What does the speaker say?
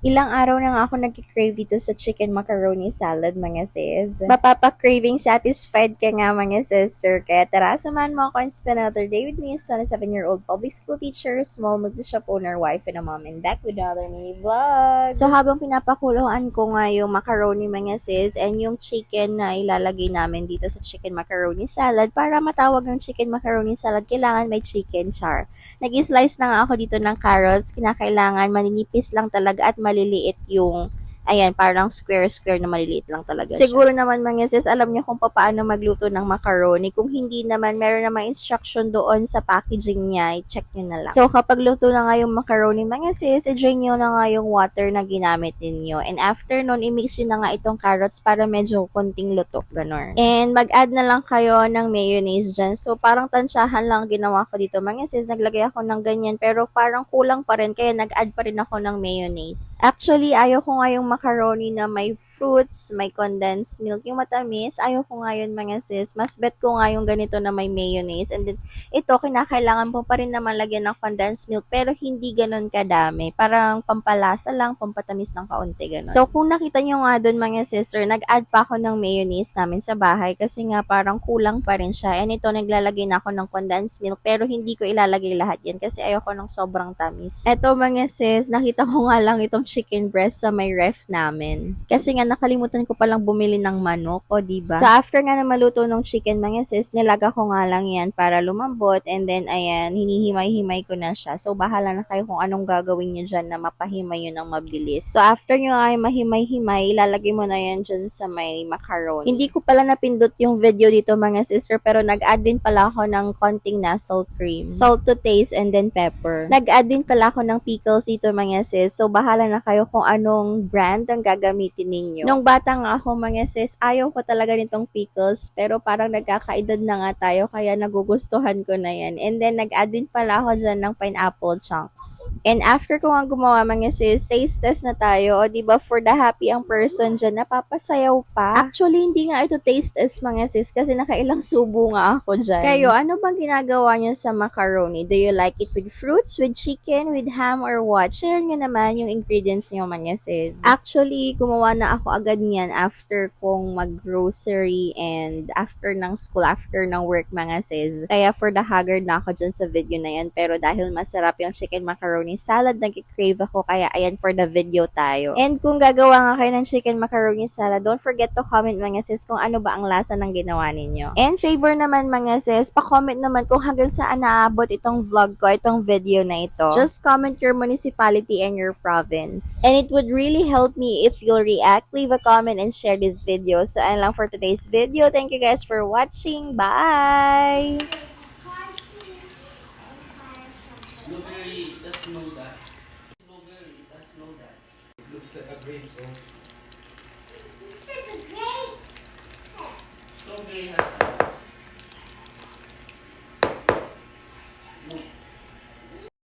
Ilang araw na nga ako nag-crave dito sa chicken macaroni salad, mga sis. Mapapa-craving satisfied ka nga, mga sister. Kaya tara, samahan mo ako and spend another day with me as 27-year-old public school teacher, small multi-shop owner, wife, and a mom, and back with another mini vlog. So, habang pinapakuluan ko nga yung macaroni, mga sis, and yung chicken na ilalagay namin dito sa chicken macaroni salad, para matawag ng chicken macaroni salad, kailangan may chicken char. Nag-slice na nga ako dito ng carrots. Kinakailangan maninipis lang talaga at maliliit yung, ayan, parang square-square na maliliit lang talaga siya. Siguro naman, mga sis, alam niyo kung paano magluto ng macaroni. Kung hindi naman, meron namang instruction doon sa packaging niya. I-check nyo na lang. So, kapag luto na nga yung macaroni, mga sis, i-drain nyo na nga yung water na ginamit ninyo. And after nun, i-mix nyo na nga itong carrots para medyo konting luto. Ganon. And mag-add na lang kayo ng mayonnaise dyan. So, parang tansyahan lang ginawa ko dito, mga sis. Naglagay ako ng ganyan, pero parang kulang pa rin. Kaya nag-add pa rin ako ng mayonnaise. Actually, ayaw ko nga yung macaroni na may fruits, may condensed milk, yung matamis. Ayaw ko nga yun, mga sis. Mas bet ko nga yung ganito na may mayonnaise. And then, ito, kinakailangan po pa rin naman lagyan ng condensed milk, pero hindi ganon kadami. Parang pampalasa lang, pampatamis ng kaunti, ganon. So, kung nakita nyo nga dun, mga sister, nag-add pa ako ng mayonnaise namin sa bahay kasi nga parang kulang pa rin siya. And ito, naglalagay na ako ng condensed milk, pero hindi ko ilalagay lahat yan kasi ayoko ng sobrang tamis. Eto, mga sis, nakita ko nga lang itong chicken breast sa may ref namin. Kasi nga nakalimutan ko palang bumili ng manok, o diba? So after nga na maluto ng chicken, mga sis, nilaga ko nga lang yan para lumambot, and then ayan, hinihimay-himay ko na siya. So bahala na kayo kung anong gagawin nyo dyan na mapahimay yun ng mabilis. So after nyo ay mahimay-himay, ilalagay mo na yan dyan sa may macaroni. Hindi ko pala napindot yung video dito, mga sister, pero nag-add din pala ako ng konting nasal cream, salt to taste, and then pepper. Nag-add din pala ako ng pickles dito, mga sis. So bahala na kayo kung anong brand ang gagamitin ninyo. Nung bata nga ako, mga sis, ayaw ko talaga nitong pickles, pero parang nagkakaedad na nga tayo, kaya nagugustuhan ko na yan. And then nag-add din pala ako dyan ng pineapple chunks. And after ko nga gumawa, mga sis, taste test na tayo. O diba, for the happy ang person dyan, napapasayaw pa. Actually, hindi nga ito taste test, mga sis, kasi nakailang subo nga ako dyan. Kayo, ano bang ginagawa nyo sa macaroni? Do you like it with fruits, with chicken, with ham, or what? Share nyo naman yung ingredients nyo, mga sis. Actually, gumawa na ako agad niyan after kong mag-grocery and after ng school, after ng work, mga sis. Kaya for the haggard na ako dyan sa video na yan. Pero dahil masarap yung chicken macaroni salad, nag-crave ako. Kaya ayan, for the video tayo. And kung gagawa nga kayo ng chicken macaroni salad, don't forget to comment, mga sis, kung ano ba ang lasa ng ginawa ninyo. And favor naman, mga sis, pa-comment naman kung hanggang saan naabot itong vlog ko, itong video na ito. Just comment your municipality and your province. And it would really help me if you'll react, leave a comment, and share this video. So, ayun lang for today's video. Thank you guys for watching. Bye! Blueberry, that's no nuts. Blueberry, that's no nuts. It looks like a grape, so. This is the grapes. Strawberry has